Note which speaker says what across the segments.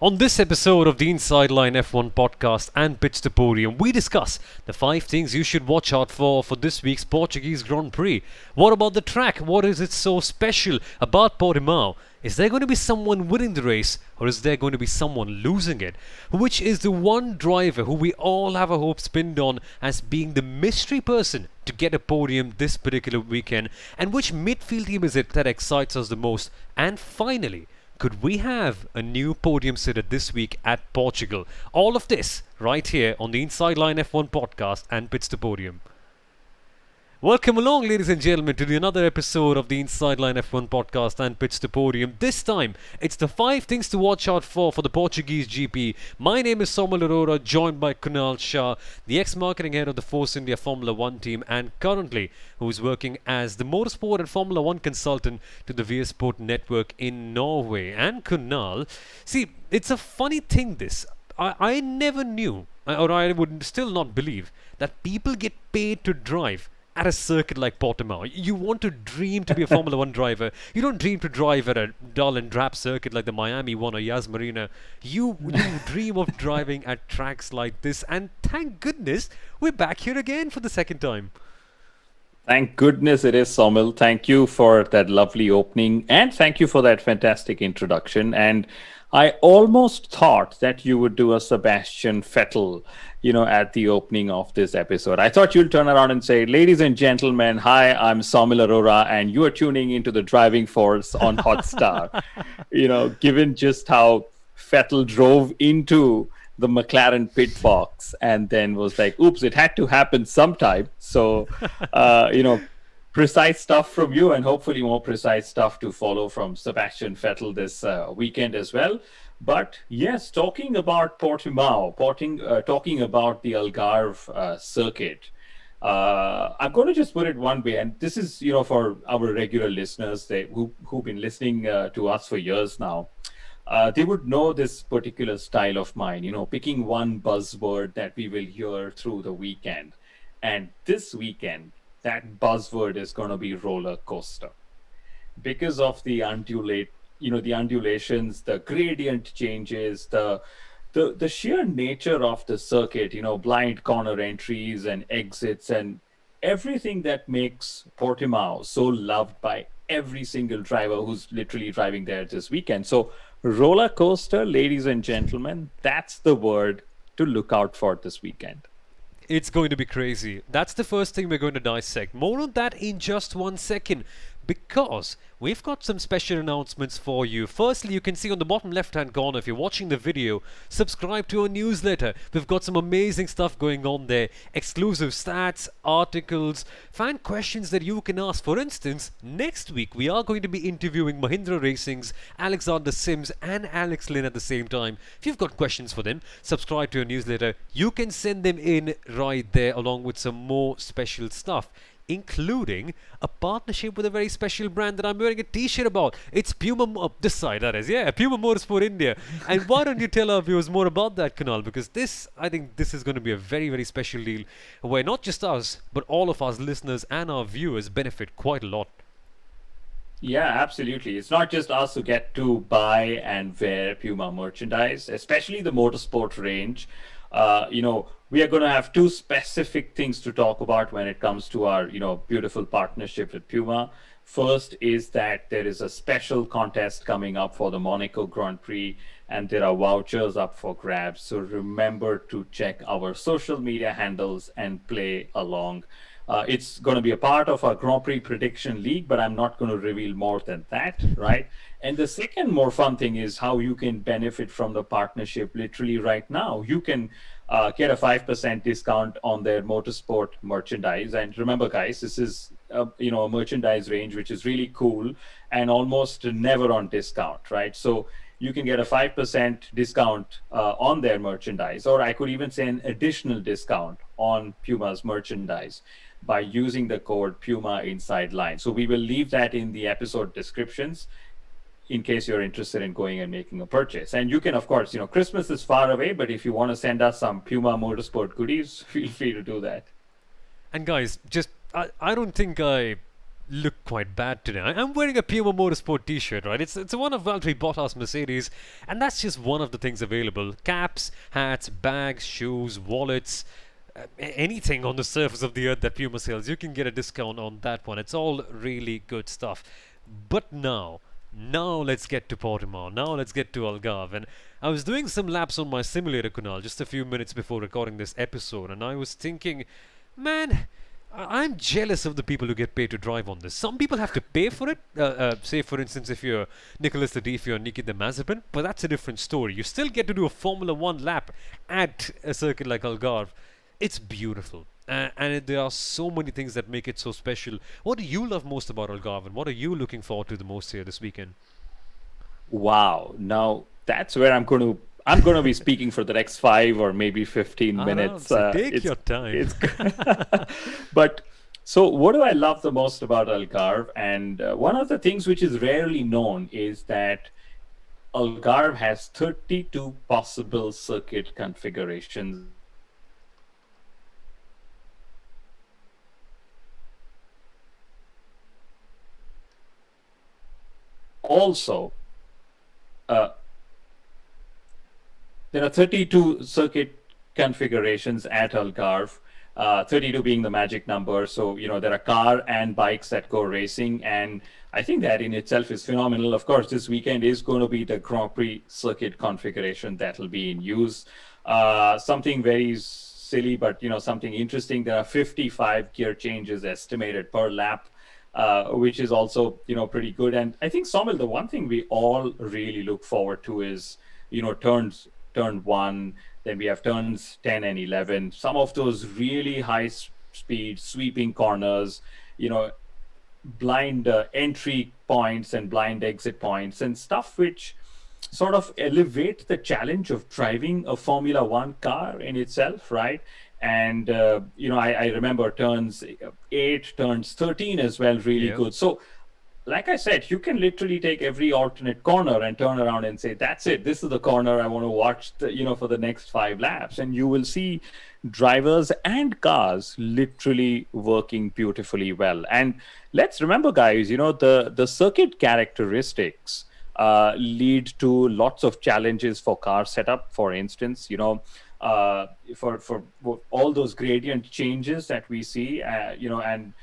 Speaker 1: On this episode of the Inside Line F1 podcast and Pits To Podium, we discuss the 5 things you should watch out for this week's Portuguese Grand Prix. What about the track? What is it so special about Portimao? Is there going to be someone winning the race, or is there going to be someone losing it? Which is the one driver who we all have our hopes pinned on as being the mystery person to get a podium this particular weekend? And which midfield team is it that excites us the most? And finally, could we have a new podium sitter this week at Portugal? All of this right here on the Inside Line F1 podcast and Pits to Podium. Welcome along, ladies and gentlemen, to another episode of the Inside Line F1 podcast and Pits to Podium. This time, it's the 5 things to watch out for the Portuguese GP. My name is Soumil, Arora, joined by Kunal, Shah, the ex-marketing head of the Force India Formula 1 team, and currently who's working as the motorsport and Formula 1 consultant to the VS Sport network in Norway. And Kunal, see, it's a funny thing this. I never knew, or I would still not believe, that people get paid to drive at a circuit like Portimao. You want to dream to be a Formula 1 driver. You don't dream to drive at a dull and drab circuit like the Miami one or Yas Marina. You dream of driving at tracks like this, and thank goodness we're back here again for the second time.
Speaker 2: Thank goodness it is, Soumil. Thank you for that lovely opening, and thank you for that fantastic introduction. And I almost thought that you would do a Sebastian Vettel, at the opening of this episode. I thought you'll turn around and say, ladies and gentlemen, hi, I'm Soumil Arora, and you are tuning into the Driving Force on Hotstar. Given just how Vettel drove into the McLaren pit box and then was like, oops, it had to happen sometime. So, precise stuff from you, and hopefully more precise stuff to follow from Sebastian Vettel this weekend as well. But yes, talking about Portimao, talking about the Algarve circuit, I'm going to just put it one way, and this is, for our regular listeners who've been listening to us for years now. They would know this particular style of mine, picking one buzzword that we will hear through the weekend. And this weekend, that buzzword is going to be roller coaster because of the the undulations, the gradient changes, the sheer nature of the circuit, blind corner entries and exits and everything that makes Portimao so loved by every single driver who's literally driving there this weekend. So roller coaster, ladies and gentlemen, that's the word to look out for this weekend.
Speaker 1: It's going to be crazy. That's the first thing we're going to dissect. More on that in just 1 second, because we've got some special announcements for you. Firstly, you can see on the bottom left hand corner, if you're watching the video, subscribe to our newsletter. We've got some amazing stuff going on there. Exclusive stats, articles, fan questions that you can ask. For instance, next week we are going to be interviewing Mahindra Racing's Alexander Sims and Alex Lynn at the same time. If you've got questions for them, subscribe to our newsletter. You can send them in right there along with some more special stuff, including a partnership with a very special brand that I'm wearing a t-shirt about. It's Puma, this side that is, Puma Motorsport India. And why don't you tell our viewers more about that, Kunal? Because I think this is going to be a very, very special deal where not just us, but all of us listeners and our viewers benefit quite a lot.
Speaker 2: Yeah, absolutely. It's not just us who get to buy and wear Puma merchandise, especially the motorsport range. We are going to have 2 specific things to talk about when it comes to our, beautiful partnership with Puma. First is that there is a special contest coming up for the Monaco Grand Prix, and there are vouchers up for grabs. So remember to check our social media handles and play along. It's going to be a part of our Grand Prix Prediction League, but I'm not going to reveal more than that, right? And the second more fun thing is how you can benefit from the partnership literally right now. You can get a 5% discount on their motorsport merchandise. And remember, guys, this is a merchandise range which is really cool and almost never on discount, right? So you can get a 5% discount on their merchandise, or I could even say an additional discount on Puma's merchandise by using the code Puma Inside Line. So we will leave that in the episode descriptions in case you're interested in going and making a purchase. And you can, of course, Christmas is far away, but if you want to send us some Puma Motorsport goodies, feel free to do that.
Speaker 1: And guys, I don't think I look quite bad today. I'm wearing a Puma Motorsport t-shirt, right? It's one of Valtteri Bottas' Mercedes, and that's just one of the things available. Caps, hats, bags, shoes, wallets, anything on the surface of the earth that Puma sells, you can get a discount on that one. It's all really good stuff. But now let's get to Portimao. Now let's get to Algarve. And I was doing some laps on my simulator, Kunal, just a few minutes before recording this episode, and I was thinking, man, I'm jealous of the people who get paid to drive on this. Some people have to pay for it. Say, for instance, if you're Nicholas Latifi or Nikita Mazepin, but that's a different story. You still get to do a Formula One lap at a circuit like Algarve. It's beautiful. And there are so many things that make it so special. What do you love most about Algarve, and what are you looking forward to the most here this weekend?
Speaker 2: Wow. Now that's where I'm going to be speaking for the next 5 or maybe 15 minutes.
Speaker 1: So take your time.
Speaker 2: It's but so what do I love the most about Algarve? And one of the things which is rarely known is that Algarve has 32 possible circuit configurations. Also, uh, there are 32 circuit configurations at Algarve, 32 being the magic number. So, there are car and bikes that go racing. And I think that in itself is phenomenal. Of course, this weekend is going to be the Grand Prix circuit configuration that will be in use. Something very silly, but, something interesting. There are 55 gear changes estimated per lap. Which is also, pretty good. And I think, Soumil, the one thing we all really look forward to is, turn one, then we have turns 10 and 11. Some of those really high speed sweeping corners, you know, blind entry points and blind exit points and stuff which sort of elevate the challenge of driving a Formula One car in itself, right? And I remember turns 8, turns 13 as well, really good. So, like I said, you can literally take every alternate corner and turn around and say, "That's it. This is the corner I want to watch, for the next 5 laps." And you will see drivers and cars literally working beautifully well. And let's remember, guys, the circuit characteristics lead to lots of challenges for car setup. For instance, for all those gradient changes that we see, and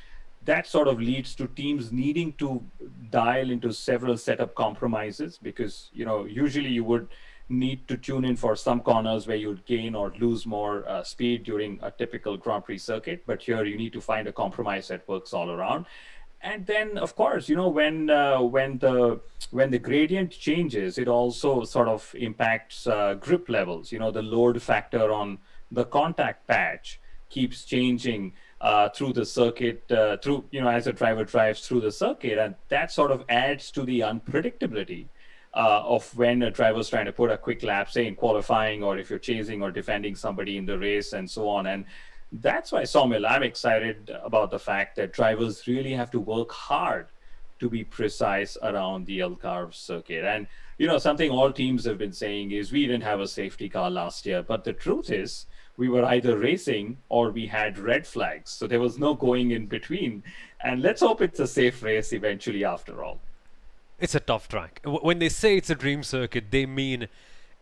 Speaker 2: that sort of leads to teams needing to dial into several setup compromises because, usually you would need to tune in for some corners where you'd gain or lose more speed during a typical Grand Prix circuit. But here you need to find a compromise that works all around. And then, of course, when the gradient changes, it also sort of impacts grip levels. The load factor on the contact patch keeps changing through the circuit, as the driver drives through the circuit, and that sort of adds to the unpredictability of when a driver's trying to put a quick lap, say in qualifying, or if you're chasing or defending somebody in the race, and so on. And that's why, Soumil, I'm excited about the fact that drivers really have to work hard to be precise around the Algarve circuit. And, something all teams have been saying is we didn't have a safety car last year. But the truth is, we were either racing or we had red flags. So there was no going in between. And let's hope it's a safe race eventually after all.
Speaker 1: It's a tough track. When they say it's a dream circuit, they mean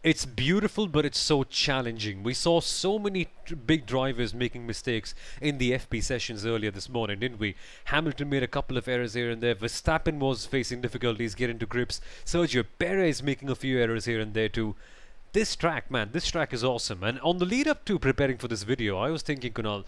Speaker 1: it's beautiful, but it's so challenging. We saw so many big drivers making mistakes in the FP sessions earlier this morning, didn't we? Hamilton made a couple of errors here and there. Verstappen was facing difficulties getting to grips. Sergio Perez making a few errors here and there too. This track, man, this track is awesome. And on the lead up to preparing for this video, I was thinking, Kunal,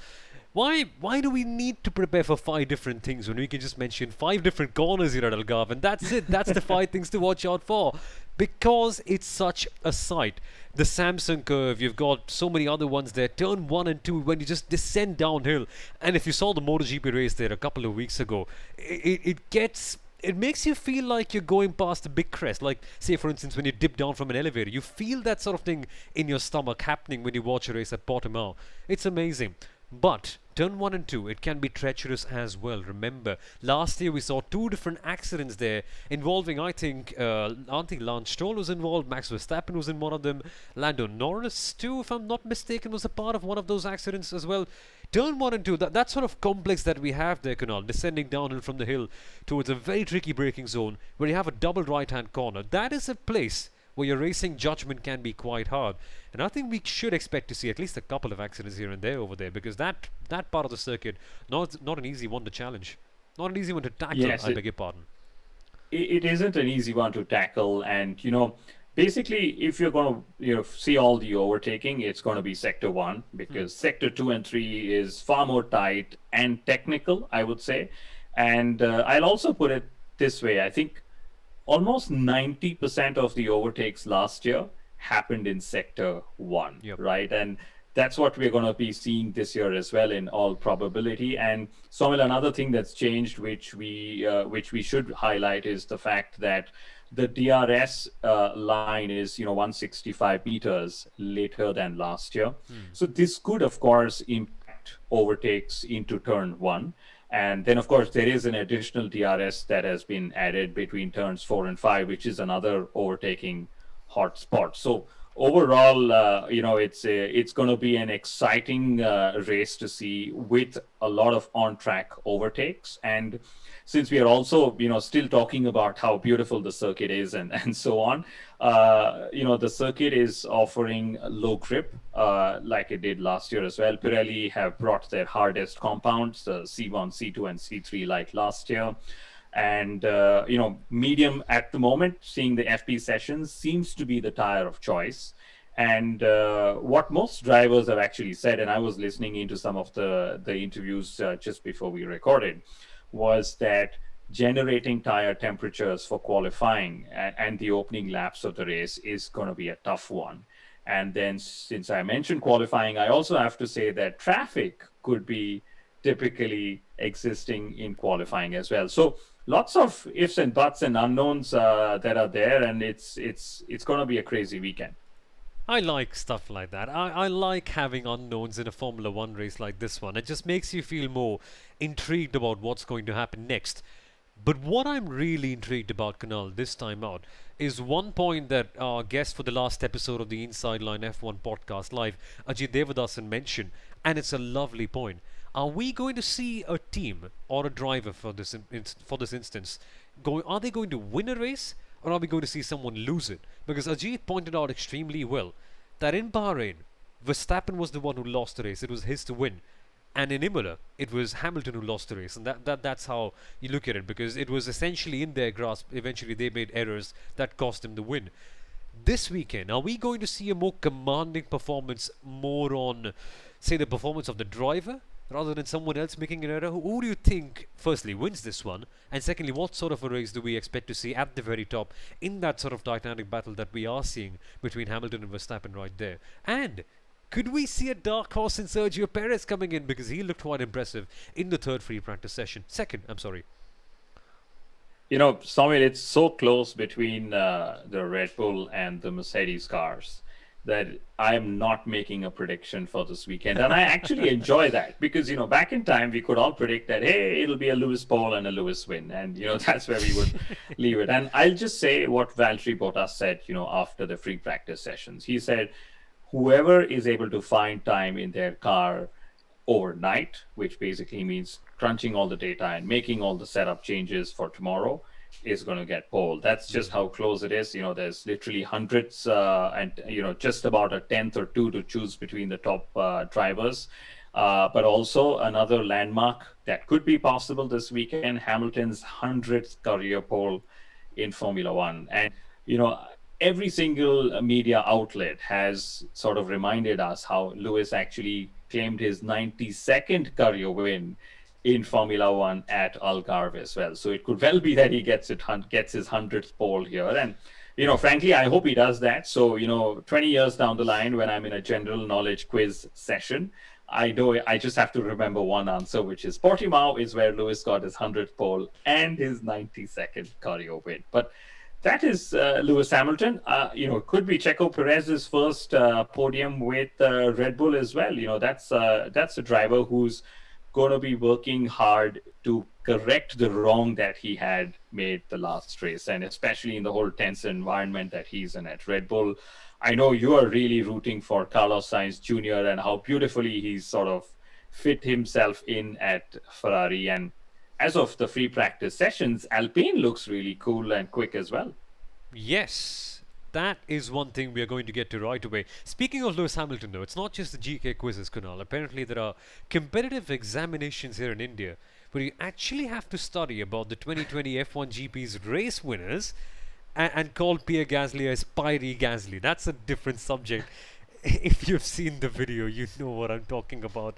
Speaker 1: why do we need to prepare for 5 different things when we can just mention 5 different corners here at Algarve, and that's it? That's the 5 things to watch out for, because it's such a sight. The Samson curve, you've got so many other ones there. Turn 1 and 2 when you just descend downhill. And if you saw the MotoGP race there a couple of weeks ago, it makes you feel like you're going past a big crest. Like, say, for instance, when you dip down from an elevator, you feel that sort of thing in your stomach happening when you watch a race at Portimao. It's amazing. But turn 1 and 2, it can be treacherous as well. Remember, last year we saw 2 different accidents there involving, I think Lance Stroll was involved, Max Verstappen was in one of them, Lando Norris too, if I'm not mistaken, was a part of one of those accidents as well. Turn 1 and 2, that sort of complex that we have there, Kunal, descending downhill from the hill towards a very tricky braking zone where you have a double right hand corner. That is a place where your racing judgment can be quite hard. And I think we should expect to see at least a couple of accidents here and there over there, because that part of the circuit, not an easy one to challenge. Not an easy one to tackle,
Speaker 2: Yes,
Speaker 1: I beg your pardon.
Speaker 2: it isn't an easy one to tackle. And basically, if you're going to see all the overtaking, it's going to be sector one, because sector two and three is far more tight and technical, I would say. And I'll also put it this way: I think almost 90% of the overtakes last year happened in sector one,
Speaker 1: Yep.
Speaker 2: right? And that's what we're going to be seeing this year as well, in all probability. And Somil, another thing that's changed, which we should highlight, is the fact that the DRS line is 165 meters later than last year. So this could, of course, impact overtakes into turn one. And then, of course, there is an additional DRS that has been added between turns 4 and 5, which is another overtaking hotspot. So overall, it's going to be an exciting race to see, with a lot of on-track overtakes. And since we are also, still talking about how beautiful the circuit is, and so on, the circuit is offering low grip, like it did last year as well. Pirelli have brought their hardest compounds, the C1, C2, and C3, like last year. And medium at the moment, seeing the FP sessions, seems to be the tire of choice. And what most drivers have actually said, and I was listening into some of the interviews just before we recorded, was that generating tire temperatures for qualifying and the opening laps of the race is going to be a tough one. And then, since I mentioned qualifying, I also have to say that traffic could be typically existing in qualifying as well. So lots of ifs and buts and unknowns that are there, and it's going to be a crazy weekend.
Speaker 1: I like stuff like that. I like having unknowns in a Formula One race like this one. It just makes you feel more intrigued about what's going to happen next. But what I'm really intrigued about, Kunal, this time out, is one point that our guest for the last episode of the Inside Line F1 podcast live, Ajit Devadasan, mentioned, and it's a lovely point. Are we going to see a team or a driver for for this instance? Are they going to win a race, or are we going to see someone lose it? Because Ajit pointed out extremely well that in Bahrain, Verstappen was the one who lost the race. It was his to win. And in Imola, it was Hamilton who lost the race. And that's how you look at it, because it was essentially in their grasp. Eventually, they made errors that cost them the win. This weekend, are we going to see a more commanding performance, more on, say, the performance of the driver, rather than someone else making an error? Who do you think, firstly, wins this one? And secondly, what sort of a race do we expect to see at the very top in that sort of titanic battle that we are seeing between Hamilton and Verstappen right there? And could we see a dark horse in Sergio Perez coming in, because he looked quite impressive in the third free practice session? Second, I'm sorry.
Speaker 2: Samuel, it's so close between the Red Bull and the Mercedes cars that I'm not making a prediction for this weekend. And I actually enjoy that, because, back in time, we could all predict that, hey, it'll be a Lewis pole and a Lewis win. And, that's where we would leave it. And I'll just say what Valtteri Bottas said, after the free practice sessions. He said, whoever is able to find time in their car overnight, which basically means crunching all the data and making all the setup changes for tomorrow, is going to get pole. That's just how close it is. There's literally hundreds, and just about a tenth or two to choose between the top drivers. But also another landmark that could be possible this weekend: Hamilton's 100th career pole in Formula One. And every single media outlet has sort of reminded us how Lewis actually claimed his 92nd career win in Formula One at Algarve as well. So it could well be that he gets his 100th pole here. And, frankly, I hope he does that. So, 20 years down the line, when I'm in a general knowledge quiz session, I know I just have to remember one answer, which is Portimao is where Lewis got his 100th pole and his 92nd career win. But that is Lewis Hamilton. Could be Checo Perez's first podium with Red Bull as well. That's a driver who's going to be working hard to correct the wrong that he had made the last race, and especially in the whole tense environment that he's in at Red Bull. I know you are really rooting for Carlos Sainz Jr. and how beautifully he's sort of fit himself in at Ferrari. And as of the free practice sessions, Alpine looks really cool and quick as well.
Speaker 1: Yes, that is one thing we are going to get to right away. Speaking of Lewis Hamilton, though, it's not just the GK quizzes, Kunal. Apparently, there are competitive examinations here in India where you actually have to study about the 2020 F1 GP's race winners and call Pierre Gasly as Pyrie Gasly. That's a different subject. If you've seen the video, you know what I'm talking about.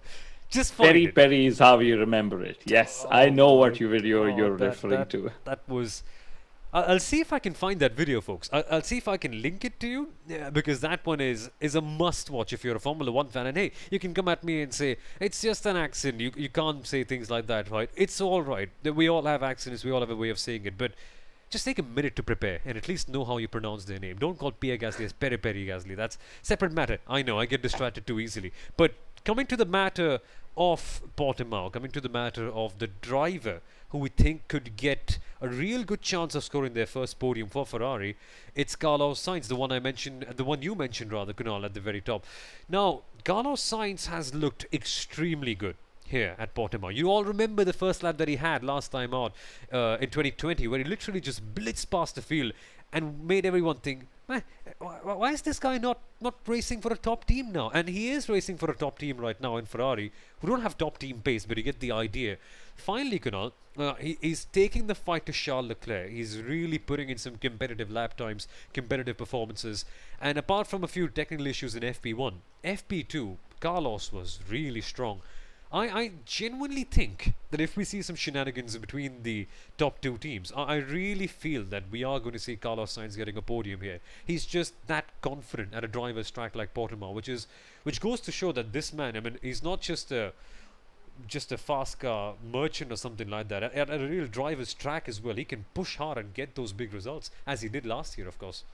Speaker 1: Just find
Speaker 2: Peri
Speaker 1: it.
Speaker 2: Peri is how you remember it. Yes, I
Speaker 1: Oh
Speaker 2: know
Speaker 1: my
Speaker 2: what you video you're
Speaker 1: god,
Speaker 2: referring to.
Speaker 1: that was. I'll see if I can find that video, folks. I'll see if I can link it to you, because that one is a must watch if you're a Formula One fan. And hey, you can come at me and say it's just an accent. You can't say things like that, right? It's all right. We all have accents. We all have a way of saying it, but just take a minute to prepare and at least know how you pronounce their name. Don't call Pierre Gasly as Peri Peri Gasly. That's separate matter. I know I get distracted too easily. But coming to the matter of Portimao, coming to the matter of the driver who we think could get a real good chance of scoring their first podium for Ferrari, it's Carlos Sainz, the one I mentioned, the one you mentioned rather, Kunal, at the very top. Now, Carlos Sainz has looked extremely good here at Portimao. You all remember the first lap that he had last time out in 2020, where he literally just blitzed past the field and made everyone think, man, why is this guy not racing for a top team now? And he is racing for a top team right now in Ferrari, who don't have top team pace, but you get the idea. Finally, Kunal, he's taking the fight to Charles Leclerc. He's really putting in some competitive lap times, competitive performances. And apart from a few technical issues in FP1, FP2, Carlos was really strong. I genuinely think that if we see some shenanigans between the top two teams, I really feel that we are going to see Carlos Sainz getting a podium here. He's just that confident at a driver's track like Portimao, which goes to show that this man, I mean, he's not just a fast car merchant or something like that. At a real driver's track as well, he can push hard and get those big results, as he did last year, of course.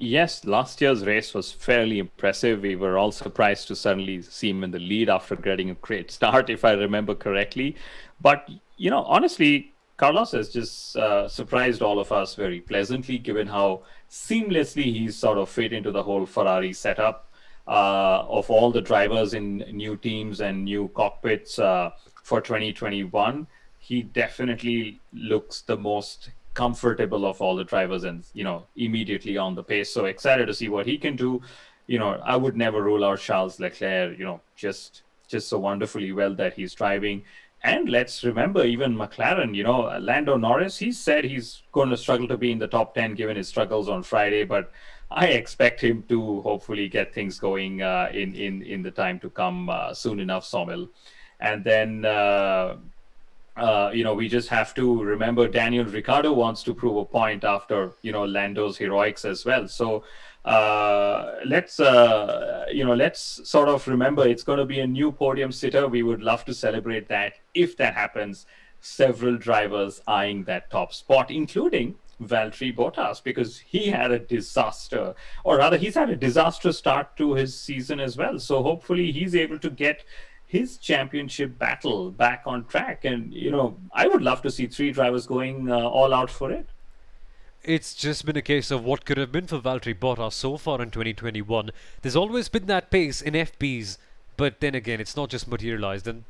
Speaker 2: Yes, last year's race was fairly impressive. We were all surprised to suddenly see him in the lead after getting a great start, if I remember correctly. But, honestly, Carlos has just surprised all of us very pleasantly, given how seamlessly he's sort of fit into the whole Ferrari setup. Of all the drivers in new teams and new cockpits for 2021, he definitely looks the most comfortable of all the drivers and immediately on the pace. So excited to see what he can do. I would never rule out Charles Leclerc, just so wonderfully well that he's driving. And let's remember, even McLaren, Lando Norris, he said he's going to struggle to be in the top 10 given his struggles on Friday, but I expect him to hopefully get things going in the time to come soon enough, Soumil. And then we just have to remember Daniel Ricciardo wants to prove a point after, Lando's heroics as well. So let's sort of remember it's going to be a new podium sitter. We would love to celebrate that if that happens. Several drivers eyeing that top spot, including Valtteri Bottas, because he had a disaster, or rather he's had a disastrous start to his season as well. So hopefully he's able to get his championship battle back on track. And, I would love to see three drivers going all out for it.
Speaker 1: It's just been a case of what could have been for Valtteri Bottas so far in 2021. There's always been that pace in FPs, but then again, it's not just materialized. And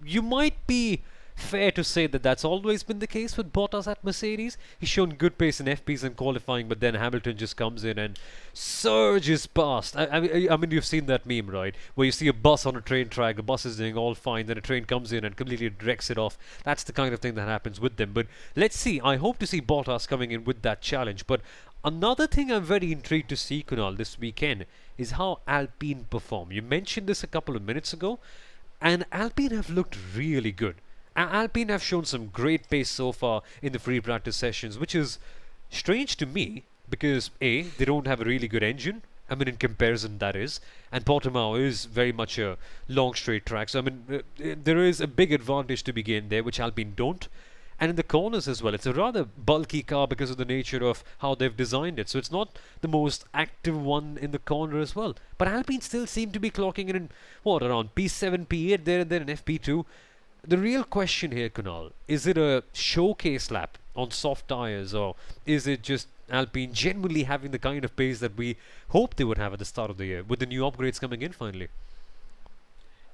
Speaker 1: you might be fair to say that that's always been the case with Bottas at Mercedes. He's shown good pace in FPs and qualifying, but then Hamilton just comes in and surges past. I mean, you've seen that meme, right? Where you see a bus on a train track, the bus is doing all fine, then a train comes in and completely wrecks it off. That's the kind of thing that happens with them. But let's see. I hope to see Bottas coming in with that challenge. But another thing I'm very intrigued to see, Kunal, this weekend is how Alpine perform. You mentioned this a couple of minutes ago, and Alpine have looked really good. Alpine have shown some great pace so far in the free practice sessions, which is strange to me because A, they don't have a really good engine. I mean, in comparison, that is. And Portimao is very much a long straight track. So, I mean, there is a big advantage to be gained there, which Alpine don't. And in the corners as well, it's a rather bulky car because of the nature of how they've designed it. So it's not the most active one in the corner as well. But Alpine still seem to be clocking in, around P7, P8 there and then in FP2. The real question here, Kunal, is it a showcase lap on soft tyres, or is it just Alpine genuinely having the kind of pace that we hoped they would have at the start of the year with the new upgrades coming in finally?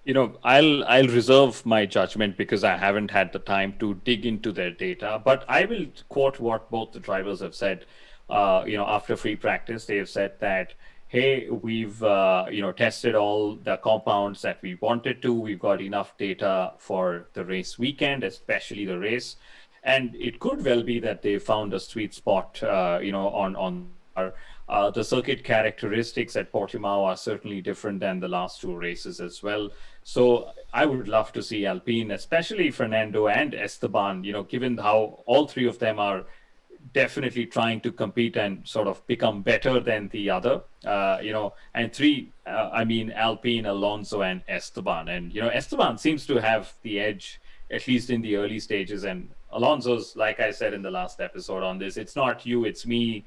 Speaker 2: I'll reserve my judgment because I haven't had the time to dig into their data. But I will quote what both the drivers have said. After free practice, they have said that, hey, we've tested all the compounds that we wanted to. We've got enough data for the race weekend, especially the race, and it could well be that they found a sweet spot. On the circuit characteristics at Portimao are certainly different than the last two races as well. So I would love to see Alpine, especially Fernando and Esteban, given how all three of them are definitely trying to compete and sort of become better than the other. And three, I mean, Alpine, Alonso, and Esteban. And, Esteban seems to have the edge, at least in the early stages. And Alonso's, like I said in the last episode on this, it's not you, it's me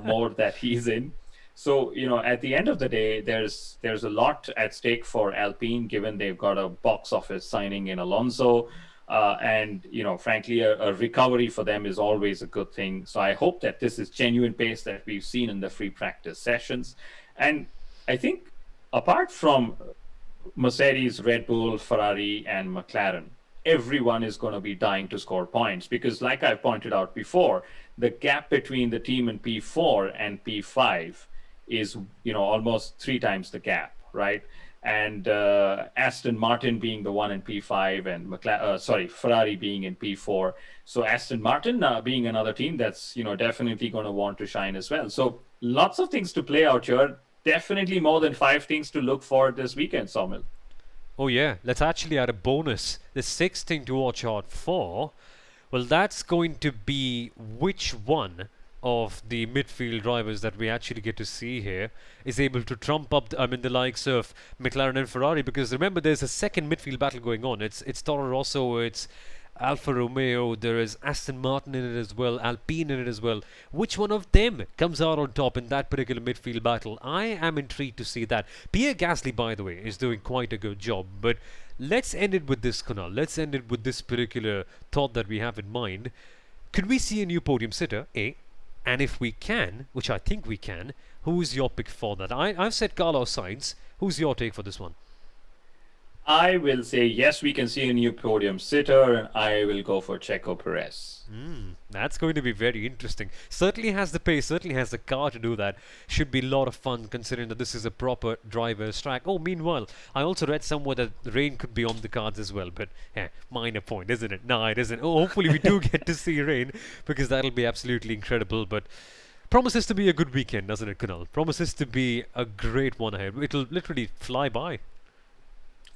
Speaker 2: more that he's in. So, at the end of the day, there's a lot at stake for Alpine, given they've got a box office signing in Alonso. And frankly, a recovery for them is always a good thing. So I hope that this is genuine pace that we've seen in the free practice sessions. And I think apart from Mercedes, Red Bull, Ferrari, and McLaren, everyone is going to be dying to score points because, like I pointed out before, the gap between the team in P4 and P5 is, almost three times the gap, right? And Aston Martin being the one in P5 and Ferrari being in P4. So Aston Martin being another team that's, definitely going to want to shine as well. So lots of things to play out here. Definitely more than five things to look for this weekend, Soumil.
Speaker 1: Oh yeah, let's actually add a bonus. The sixth thing to watch out for, well, that's going to be which one of the midfield drivers that we actually get to see here is able to trump up, the likes of McLaren and Ferrari. Because remember, there's a second midfield battle going on. It's Toro Rosso, it's Alfa Romeo, there is Aston Martin in it as well, Alpine in it as well. Which one of them comes out on top in that particular midfield battle? I am intrigued to see that. Pierre Gasly, by the way, is doing quite a good job. But let's end it with this, Kunal. Let's end it with this particular thought that we have in mind. Could we see a new podium sitter? A. And if we can, which I think we can, who's your pick for that? I've said Carlos Sainz. Who's your take for this one?
Speaker 2: I will say yes, we can see a new podium sitter, and I will go for Checo Perez.
Speaker 1: That's going to be very interesting. Certainly has the pace, certainly has the car to do that. Should be a lot of fun considering that this is a proper driver's track. Oh, meanwhile, I also read somewhere that rain could be on the cards as well, but minor point, isn't it? No, it isn't. Oh, hopefully we do get to see rain because that'll be absolutely incredible, but promises to be a good weekend, doesn't it, Kunal? Promises to be a great one ahead. It'll literally fly by.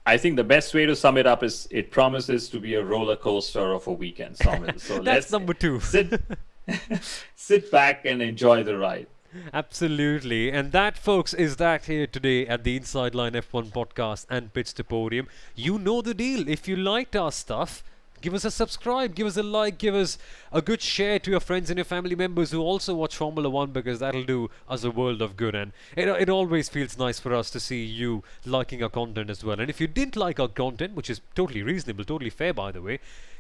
Speaker 2: I think the best way to sum it up is it promises to be a roller coaster of a weekend, Soumil. So
Speaker 1: That's
Speaker 2: let's
Speaker 1: number two.
Speaker 2: sit back and enjoy the ride.
Speaker 1: Absolutely. And that, folks, is that here today at the Inside Line F1 podcast and Pits to Podium. You know the deal. If you liked our stuff, give us a subscribe, give us a like, give us a good share to your friends and your family members who also watch Formula One, because that'll do us a world of good. And it always feels nice for us to see you liking our content as well. And if you didn't like our content, which is totally reasonable, totally fair, by the way,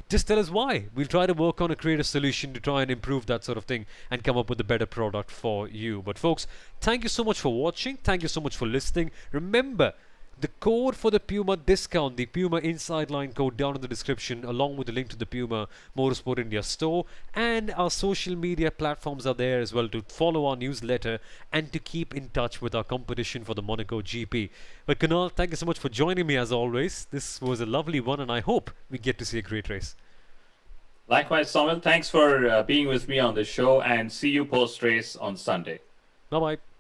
Speaker 1: just tell us why. We'll try to work on a creative solution to try and improve that sort of thing and come up with a better product for you. But folks, thank you so much for watching. Thank you so much for listening. Remember, the code for the Puma discount, the Puma Inside Line code, down in the description, along with the link to the Puma Motorsport India store, and our social media platforms are there as well to follow our newsletter and to keep in touch with our competition for the Monaco GP. But Kunal, thank you so much for joining me as always. This was a lovely one, and I hope we get to see a great race.
Speaker 2: Likewise, Soumil, thanks for being with me on the show, and see you post race on Sunday.
Speaker 1: Bye bye.